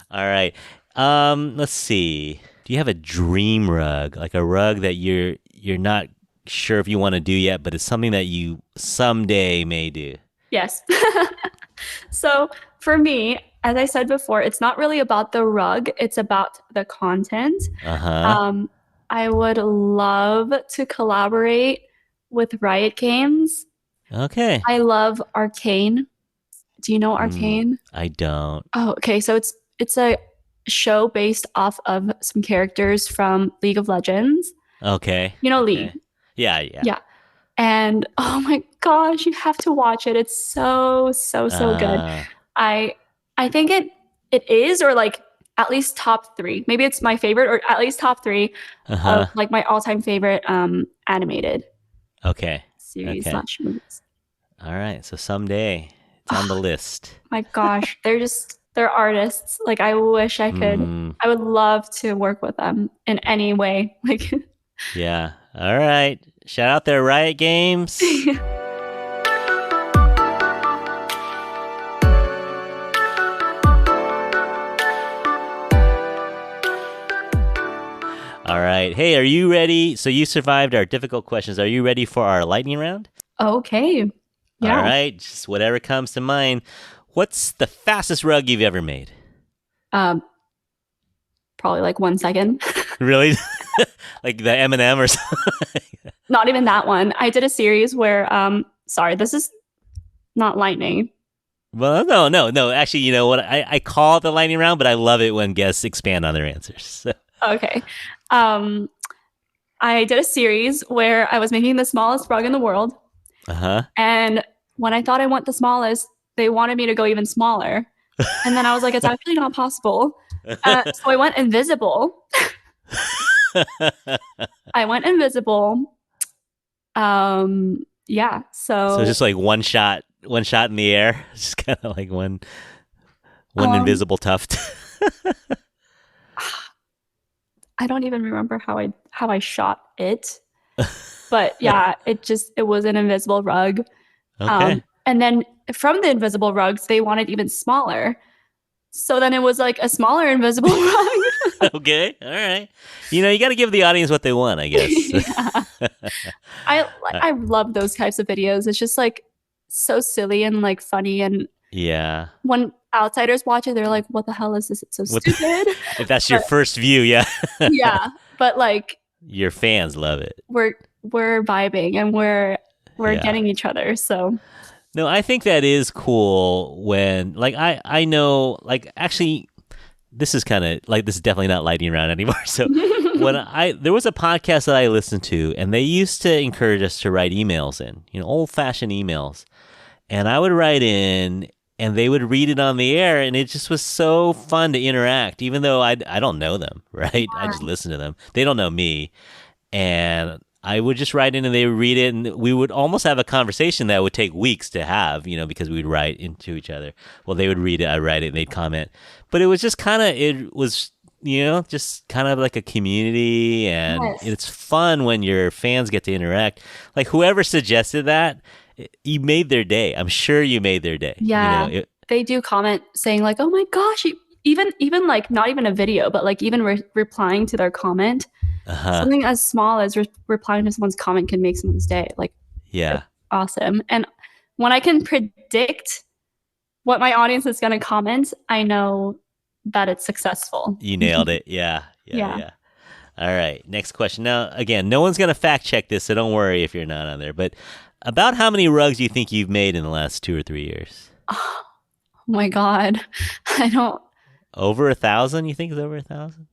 All right. Let's see. Do you have a dream rug, like a rug that you're not sure if you want to do yet, but it's something that you someday may do? Yes. So for me, as I said before, it's not really about the rug, it's about the content. Uh-huh. Um, I would love to collaborate with Riot Games. Okay. I love Arcane. Do you know Arcane? I don't. Oh, okay. So it's a show based off of some characters from League of Legends. Okay. You know League. Okay. Yeah, yeah. Yeah. And oh my gosh, you have to watch it. It's so good. Uh, I I think it is, or like at least top three. Maybe it's my favorite, or at least top three of uh-huh. like my all-time favorite animated Okay. series Okay. slash movies. All right. So someday it's on the Oh list. my gosh, they're artists. Like I wish I could. Mm, I would love to work with them in any way. Like yeah. All right. Shout out their Riot Games. All right. Hey, are you ready? So you survived our difficult questions. Are you ready for our lightning round? okay. All Yeah. right. Just whatever comes to mind. What's the fastest rug you've ever made? Um Probably like 1 second. Really? Like the M&M or something? Not even that one. I did a series where sorry, this is not lightning. Well, no. Actually, you know what? I call it the lightning round, but I love it when guests expand on their answers. So. Okay. Um I did a series where I was making the smallest rug in the world. Uh-huh. And when I thought I want the smallest, they wanted me to go even smaller. And then I was like, it's actually not possible. So I went invisible. I went invisible. Yeah. So So just like one shot in the air. Just kind of like one um, invisible tuft. I don't even remember how I shot it. But yeah, it was an invisible rug. Okay. And then from the invisible rugs, they wanted even smaller. So then it was like a smaller invisible rug. Okay. All right. You know, you got to give the audience what they want, I guess. Yeah. I love those types of videos. It's just like so silly and like funny. And Yeah. when outsiders watch it, they're like, "What the hell is this? It's so stupid." If that's your But first view, yeah. yeah, but like Your fans love it. we're vibing and we're Yeah. getting each other. So No, I think that is cool when like I know like actually this is kind of like this is definitely not lightning round anymore. So when there was a podcast that I listened to and they used to encourage us to write emails in, you know, old-fashioned emails. And I would write in and they would read it on the air and it just was so fun to interact even though I don't know them, right? I just listen to them. They don't know me. And I would just write in and they would read it and we would almost have a conversation that would take weeks to have, you know, because we'd write into each other. Well, they would read it, I'd write it, and they'd comment. But it was just kind of, it was, you know, just kind of like a community and yes. it's fun when your fans get to interact. Like whoever suggested that, you made their day. I'm sure you made their day. Yeah. You know, They do comment saying like, "Oh my gosh," even like not even a video, but like even replying to their comment. uh-huh. Something as small as replying to someone's comment can make someone's day. Like, Yeah. awesome. And when I can predict what my audience is going to comment, I know that it's successful. You nailed it. Yeah. Yeah. Yeah. All right. Next question. Now, again, no one's going to fact check this, so don't worry if you're not on there. But about how many rugs do you think you've made in the last 2 or 3 years? Oh my God. I don't, Over 1,000? You think it's over 1,000?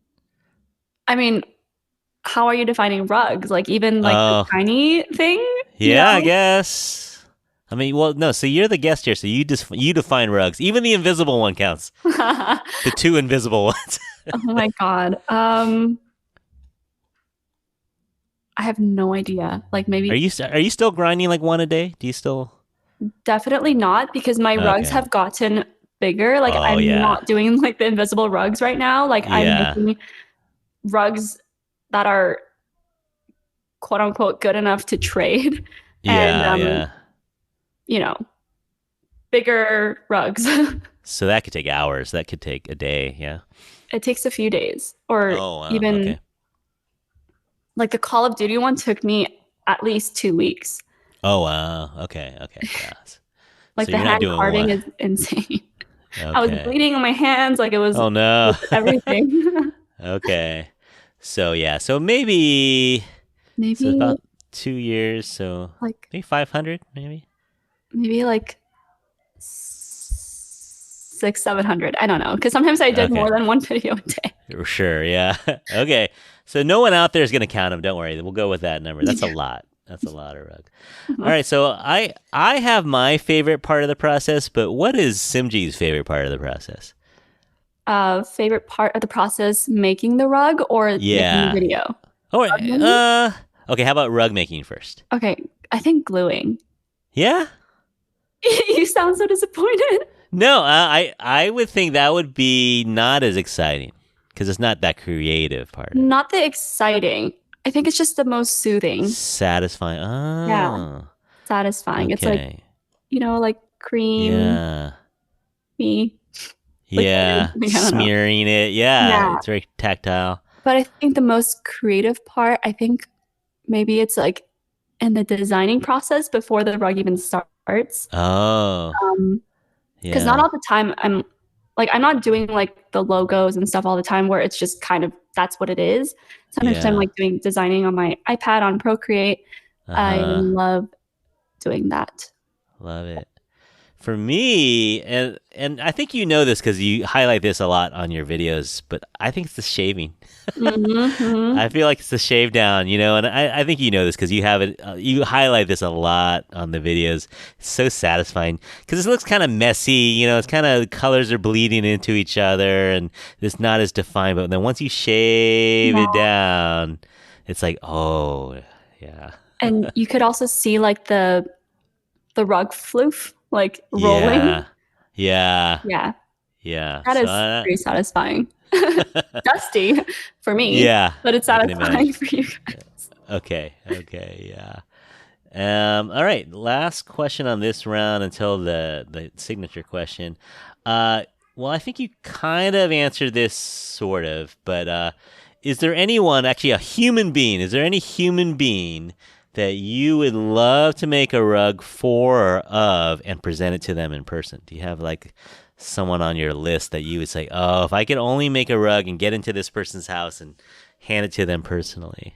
I mean, how are you defining rugs? Like even like the Oh, tiny thing, you yeah, I know? guess. I mean, well, no. So you're the guest here, so you define rugs. Even the invisible one counts. Oh The 2 invisible ones. my God. I have no idea. Like Are maybe you still grinding like one a day? Do you still? definitely not, because my rugs Okay. have gotten bigger. Like Oh I'm yeah, not doing like the invisible rugs right now. Like I'm yeah, making rugs that are quote unquote good enough to trade and yeah. you know, bigger rugs. So that could take hours. That could take a day. Yeah. it takes a few days, or Oh, wow. even Okay. like the Call of Duty one took me at least 2 weeks. Oh, wow. Okay. Okay. Yeah. So Like the you're not hand doing carving one. is insane. I was Okay. bleeding on my hands, like Oh no. it was everything. Okay. So yeah. So maybe so it's Maybe about 2 years. So like maybe 500. Maybe. maybe like six, 700. I don't know. Because sometimes I did Okay. more than one video a day. Sure. Yeah. Okay. So no one out there is gonna count them. Don't worry. We'll go with that number. That's a lot. That's a lot of rug. All right. So I have my favorite part of the process, but what is Simji's favorite part of the process? Favorite part of the process, making the rug or making the Yeah. video? Oh. Rug making? Okay. How about rug making first? Okay, I think gluing. Yeah. You sound so disappointed. No, I would think that would be not as exciting because it's not that creative part of it. Not the exciting. I think it's just the most soothing. Satisfying. Yeah, Oh, satisfying. It's like, okay. like cream, Yeah. me, liquid. Yeah. Like, I don't know. Smearing it. Yeah. Yeah. It's very tactile. But I think the most creative part, I think maybe it's like in the designing process before the rug even starts. Oh, Because not yeah. all the time I'm not doing like the logos and stuff all the time where it's just kind of that's what it is. Sometimes I'm Yeah. like doing designing on my iPad on Procreate. Uh I huh. love doing that. Love it. For me, and I think you know this because you highlight this a lot on your videos, but I think it's the shaving. Mm-hmm. I feel like it's the shave down, and I think you know this because you have it. You highlight this a lot on the videos. It's so satisfying because it looks kind of messy. It's kind of colors are bleeding into each other, and it's not as defined. But then once you shave Yeah. it down, it's like, oh, yeah, And you could also see like the rug floof like rolling. yeah, yeah, Yeah, yeah. that So, is pretty satisfying. Dusty for me, yeah, but it's I can satisfying imagine. for you guys. Okay, okay, yeah. All right. Last question on this round until the signature question. Uh, well, I think you kind of answered this sort of, but is there anyone, actually a human being? Is there any human being that you would love to make a rug for or of and present it to them in person? Do you have like someone on your list that you would say, oh, if I could only make a rug and get into this person's house and hand it to them personally?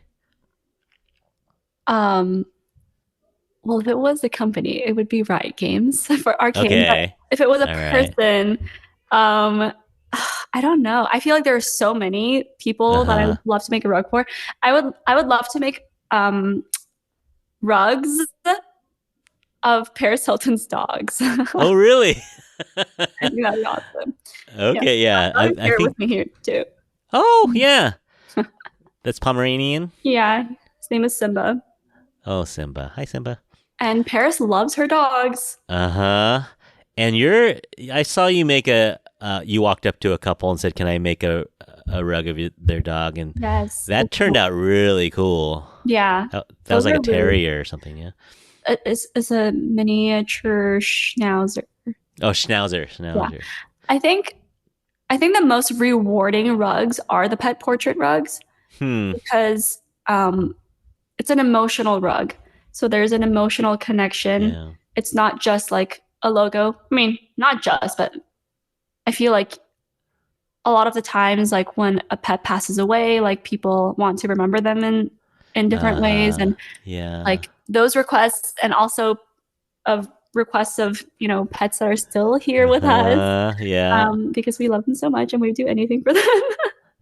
Um, well, if it was a company, it would be Riot Games for arcade. But Okay. if it was a All right. person, um, I don't know. I feel like there are so many Uh people that I huh. would love to make a rug for. I would love to make rugs of Paris Hilton's dogs. I Oh, really? think that'd be awesome. Yeah, Okay, yeah. I'll I share it think. with me here too. Oh, yeah. That's Pomeranian. Yeah, his name is Simba, Oh, Simba. Hi, Simba. and Paris loves her dogs. Uh huh. And I saw you make you walked up to a couple and said, "Can I make a rug of their dog?" And Yes, that turned out really cool. yeah, That was those like are a really. terrier or something, yeah. It's a miniature schnauzer. Oh, Schnauzer, Yeah, Schnauzer. I think I think the most rewarding rugs are the pet portrait rugs Hmm. because it's an emotional rug. So there's an emotional connection. Yeah. It's not just like a logo. I mean, not just, but I feel like a lot of the times, like when a pet passes away, like people want to remember them in different Uh ways, huh. and Yeah. like those requests, and also of requests of pets that are still here Uh with us, huh. Yeah. because we love them so much and we do anything for them.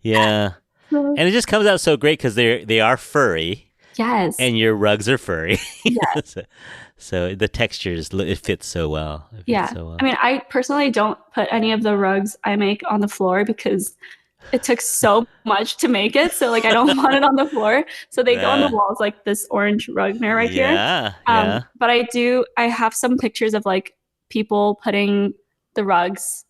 Yeah. So, And it just comes out so great because they are furry, yes, and your rugs are furry. yeah, so, so the textures it fits so well. It fits yeah. so I well. mean, I personally don't put any of the rugs I make on the floor because it took so much to make it. So like I don't want it on the floor. So they go on the Uh, walls like this orange rug mirror right here. yeah, yeah. But I have some pictures of like people putting the rugs,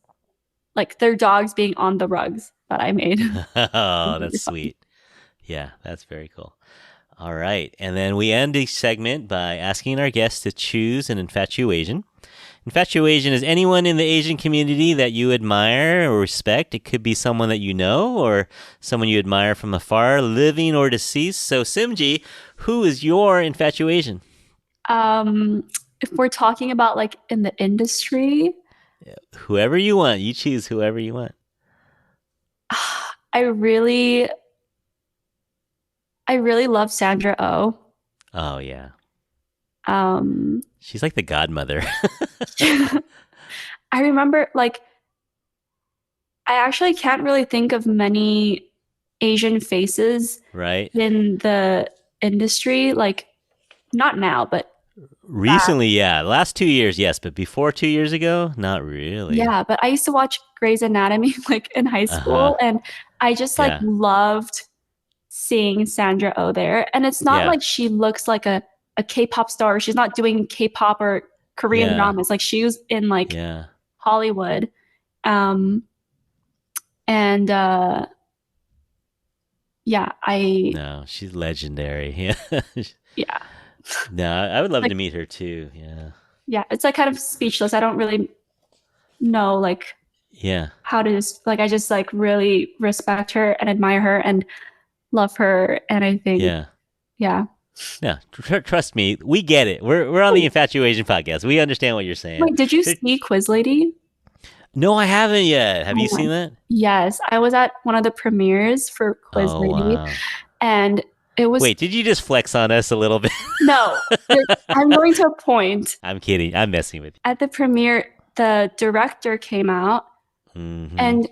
like their dogs being on the rugs that I made. Oh, that's Really fun. sweet. Yeah, that's very cool. All right, and then we end each segment by asking our guests to choose an infatuation. Infatuasian is anyone in the Asian community that you admire or respect. It could be someone that you know or someone you admire from afar, living or deceased. So, Simji, who is your Infatuasian? If we're talking about like in the industry, Whoever you want. You choose whoever you want. I really, I really love Sandra Oh. Oh, yeah. Um, She's like the godmother. I remember like I actually can't really think of many Asian faces Right? in the industry, like not now, but back. Recently, yeah. Last 2 years, yes. But before 2 years ago, not really. Yeah, but I used to watch Grey's Anatomy like in high Uh huh. school, and I just like Yeah. loved seeing Sandra Oh there. And it's not Yeah. like she looks like a K-pop star. She's not doing K-pop or Korean Yeah. dramas. Like she was in like Yeah. Hollywood. Um, and yeah, No, she's legendary. Yeah. yeah. No, I would love Like to meet her too. Yeah. yeah, it's like kind of speechless. I don't really know like Yeah. how to like I just like really respect her and admire her and love her and I think Yeah. yeah. No, trust me, we get it. We're on the Infatuation podcast. We understand what you're saying. Wait, did you There- see Quiz Lady? no, I haven't yet. Have Oh you my seen that? yes, I was at one of the premieres for Quiz Oh Lady wow. and it was Wait, did you just flex on us a little bit? no, I'm going to a point. I'm kidding. I'm messing with At the premiere, the director came out you. Mm-hmm. and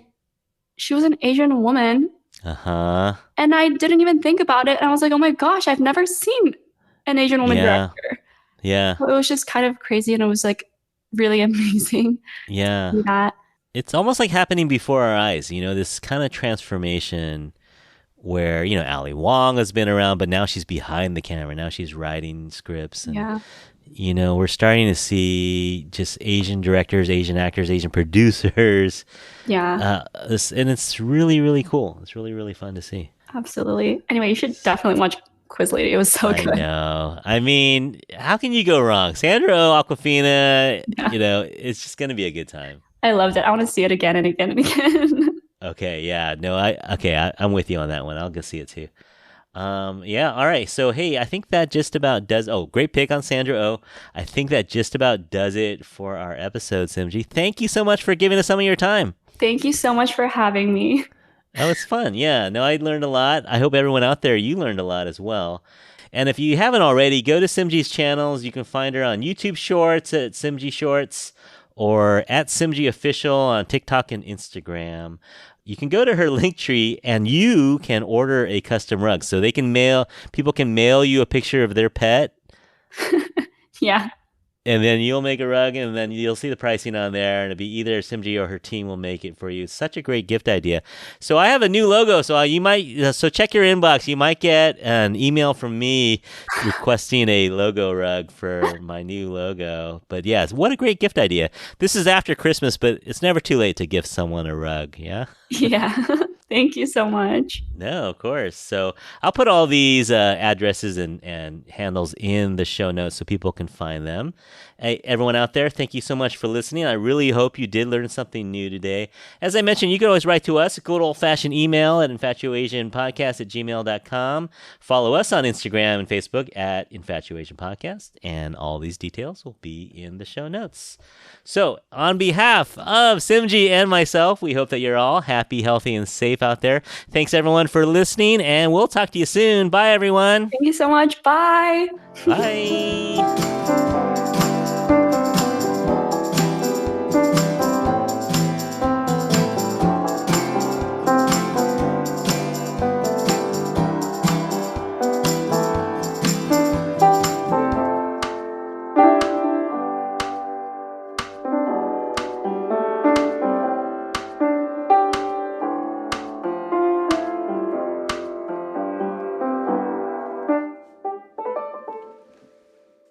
she was an Asian woman Uh-huh. and I didn't even think about it and I was like, "Oh my gosh, I've never seen an Asian woman Yeah. director." Yeah. So it was just kind of crazy and it was like really amazing to Yeah. see that. It's almost like happening before our eyes, this kind of transformation where, Ali Wong has been around, but now she's behind the camera. Now she's writing scripts. And, Yeah. we're starting to see just Asian directors, Asian actors, Asian producers. Yeah. And it's really, really cool. It's really, really fun to see. Absolutely. Anyway, you should definitely watch Quiz Lady. It was so I good. know. I mean, how can you go wrong? Sandra Oh, Aquafina, Yeah. it's just going to be a good time. I loved it. I want to see it again and again and again. Okay, yeah, no, I'm with you on that one. I'll go see it too. Yeah, all right. So, hey, I think that just about does. Oh, great pick on Sandra Oh. I think that just about does it for our episode, Simji. Thank you so much for giving us some of your time. Thank you so much for having me. That was fun. Yeah, no, I learned a lot. I hope everyone out there, you learned a lot as well. And if you haven't already, go to Simji's channels. You can find her on YouTube Shorts at Simji Shorts or at Simji Official on TikTok and Instagram. You can go to her link tree and you can order a custom rug. So people can mail you a picture of their pet Yeah. and then you'll make a rug and then you'll see the pricing on there and it'll be either Simji or her team will make it for you. It's such a great gift idea. So I have a new logo. So so check your inbox. You might get an email from me requesting a logo rug for my new logo. But yes, what a great gift idea. This is after Christmas, but it's never too late to gift someone a rug. Yeah. Yeah. Thank you so much. No, of course. So I'll put all these addresses and handles in the show notes so people can find them. Hey, everyone out there, thank you so much for listening. I really hope you did learn something new today. As I mentioned, you can always write to us, a good old-fashioned email at infatuasianpodcast@gmail.com. Follow us on Instagram and Facebook at Infatuasian Podcast, and all these details will be in the show notes. So, on behalf of Simji and myself, we hope that you're all happy, healthy, and safe out there. Thanks, everyone, for listening, and we'll talk to you soon. Bye, everyone. Thank you so much. Bye. Bye.